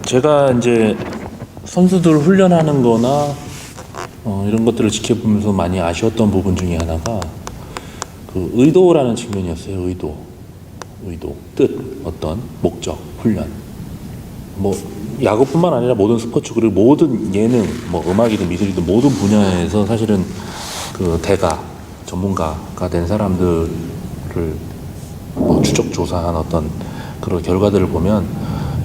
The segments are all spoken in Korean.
제가 이제 선수들 훈련하는 거나 이런 것들을 지켜보면서 많이 아쉬웠던 부분 중에 하나가 그 의도라는 측면이었어요. 의도, 뜻, 어떤 목적, 훈련. 뭐 야구뿐만 아니라 모든 스포츠 그리고 모든 예능, 뭐 음악이든 미술이든 모든 분야에서 사실은 그 대가 전문가가 된 사람들을 뭐 추적 조사한 어떤 그런 결과들을 보면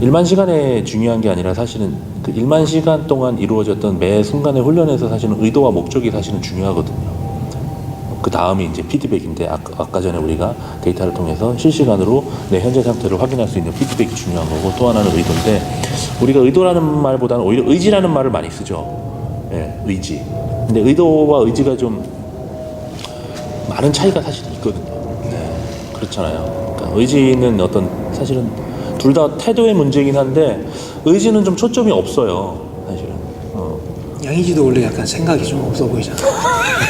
1만 시간에 중요한 게 아니라 사실은 그 1만 시간 동안 이루어졌던 매 순간의 훈련에서 사실은 의도와 목적이 사실은 중요하거든요. 그 다음이 이제 피드백인데 아까 전에 우리가 데이터를 통해서 실시간으로 내 현재 상태를 확인할 수 있는 피드백이 중요한 거고, 또 하나는 의도인데, 우리가 의도라는 말보다는 오히려 의지라는 말을 많이 쓰죠. 예, 의지. 근데 의도와 의지가 좀 많은 차이가 사실 있거든요. 네, 그렇잖아요. 그러니까 의지는 어떤 사실은 둘 다 태도의 문제이긴 한데 의지는 좀 초점이 없어요. 사실은. 양의지도 원래 약간 생각이 좀 없어 보이잖아.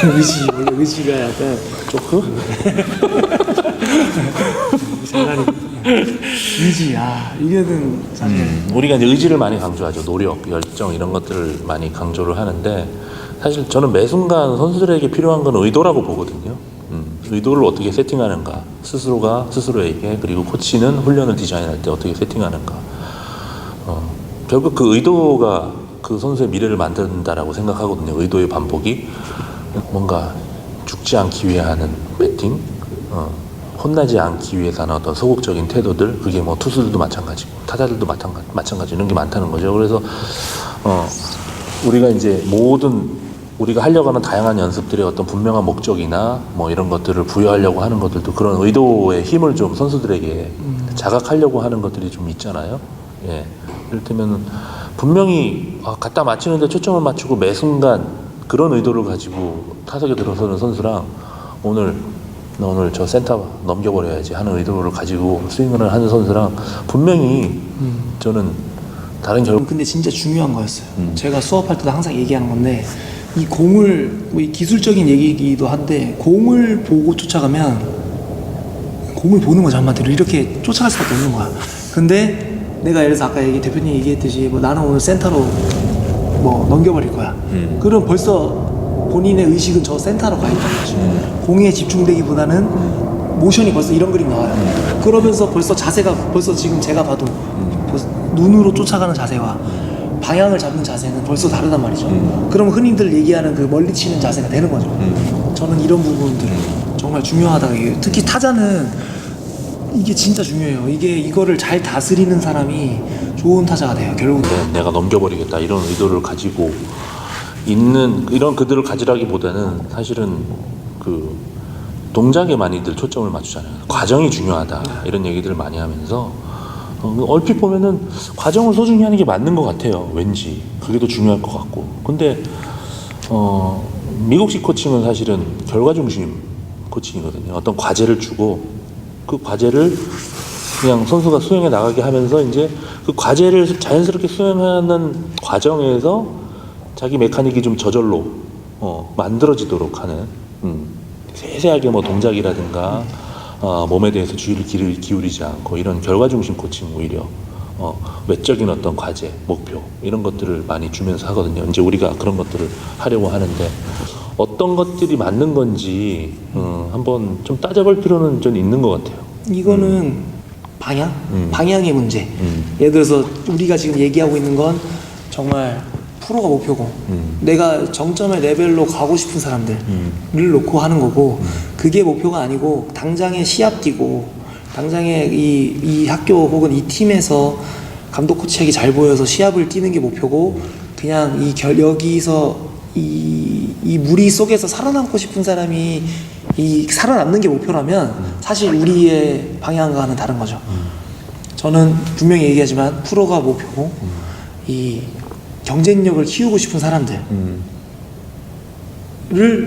원래 의지가 약간 조금? 생각이 의지, 이게는 사실 우리가 이제 의지를 많이 강조하죠. 노력, 열정 이런 것들을 많이 강조를 하는데, 사실 저는 매 순간 선수들에게 필요한 건 의도라고 보거든요. 의도를 어떻게 세팅하는가, 스스로가 스스로에게, 그리고 코치는 훈련을 디자인할 때 어떻게 세팅하는가. 결국 그 의도가 그 선수의 미래를 만든다라고 생각하거든요. 의도의 반복이 뭔가 죽지 않기 위해 하는 배팅, 혼나지 않기 위해서 하는 어떤 소극적인 태도들, 그게 뭐 투수들도 마찬가지고 타자들도 마찬가지 이런 게 많다는 거죠. 그래서 우리가 이제 모든 우리가 하려고 하는 다양한 연습들의 어떤 분명한 목적이나 뭐 이런 것들을 부여하려고 하는 것들도 그런 의도의 힘을 좀 선수들에게 자각하려고 하는 것들이 좀 있잖아요. 예. 이를테면 분명히 갖다 맞추는데 초점을 맞추고 매 순간 그런 의도를 가지고 타석에 들어서는 선수랑 오늘 저 센터 넘겨버려야지 하는 의도를 가지고 스윙을 하는 선수랑 분명히 저는 다른 결과. 근데 진짜 중요한 거였어요. 제가 수업할 때도 항상 얘기하는 건데, 이 공을 뭐 이 기술적인 얘기이기도 한데, 공을 보고 쫓아가면 공을 보는 거죠. 한마디로 이렇게 쫓아갈 수밖에 없는 거야. 근데 내가 예를 들어서 아까 대표님 얘기했듯이 뭐 나는 오늘 센터로 뭐 넘겨버릴 거야. 그럼 벌써 본인의 의식은 저 센터로 가 있다는 거죠. 공에 집중되기보다는 모션이 벌써 이런 그림 나와요. 그러면서 벌써 자세가 벌써 지금 제가 봐도 벌써 눈으로 쫓아가는 자세와 방향을 잡는 자세는 벌써 다르단 말이죠. 그럼 흔히들 얘기하는 그 멀리 치는 자세가 되는 거죠. 저는 이런 부분들 정말 중요하다고 얘기해요. 특히 타자는 이게 진짜 중요해요. 이거를 잘 다스리는 사람이 좋은 타자가 돼요. 결국 내가 넘겨버리겠다 이런 의도를 가지고 있는 이런 그들을 가지라기보다는 사실은 그 동작에 많이들 초점을 맞추잖아요. 과정이 중요하다 이런 얘기들을 많이 하면서 얼핏 보면은 과정을 소중히 하는 게 맞는 것 같아요. 왠지 그게 더 중요할 것 같고. 근데 미국식 코칭은 사실은 결과 중심 코칭이거든요. 어떤 과제를 주고 그 과제를 그냥 선수가 수행해 나가게 하면서 이제 그 과제를 자연스럽게 수행하는 과정에서 자기 메카닉이 좀 저절로 만들어지도록 하는 세세하게 뭐 동작이라든가 몸에 대해서 주의를 기울이지 않고 이런 결과 중심 코칭, 오히려 외적인 어떤 과제, 목표 이런 것들을 많이 주면서 하거든요. 이제 우리가 그런 것들을 하려고 하는데 어떤 것들이 맞는 건지 한번 좀 따져볼 필요는 좀 있는 것 같아요. 이거는 방향의 문제. 예를 들어서 우리가 지금 얘기하고 있는 건 정말 프로가 목표고 내가 정점의 레벨로 가고 싶은 사람들을 놓고 하는 거고, 그게 목표가 아니고 당장에 시합 뛰고 당장에 이 학교 혹은 이 팀에서 감독 코치에게 잘 보여서 시합을 뛰는 게 목표고, 그냥 여기서 이 무리 속에서 살아남고 싶은 사람이 살아남는 게 목표라면 사실 우리의 방향과는 다른 거죠. 저는 분명히 얘기하지만 프로가 목표고 이 경쟁력을 키우고 싶은 사람들을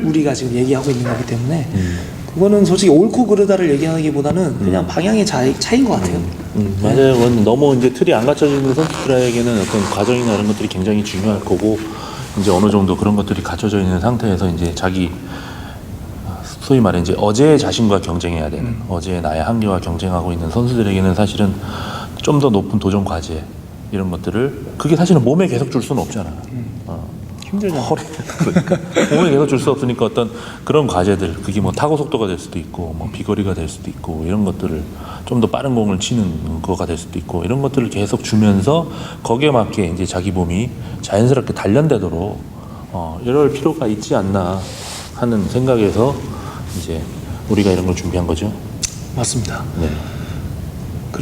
우리가 지금 얘기하고 있는 거기 때문에 그거는 솔직히 옳고 그르다를 얘기하기보다는 그냥 방향의 차이인 것 같아요. 맞아요. 너무 이제 틀이 안 갖춰져 있는 선수들에게는 어떤 과정이나 이런 것들이 굉장히 중요할 거고, 이제 어느 정도 그런 것들이 갖춰져 있는 상태에서 이제 자기 소위 말해 이제 어제의 자신과 경쟁해야 되는 어제의 나의 한계와 경쟁하고 있는 선수들에게는 사실은 좀 더 높은 도전 과제, 이런 것들을 그게 사실은 몸에 계속 줄 수는 없잖아. 힘들잖아. 허리 그러니까 몸에 계속 줄 수 없으니까 어떤 그런 과제들 그게 뭐 타구 속도가 될 수도 있고 뭐 비거리가 될 수도 있고 이런 것들을 좀 더 빠른 공을 치는 거가 될 수도 있고 이런 것들을 계속 주면서 거기에 맞게 이제 자기 몸이 자연스럽게 단련되도록 이럴 필요가 있지 않나 하는 생각에서 이제 우리가 이런 걸 준비한 거죠. 맞습니다. 네.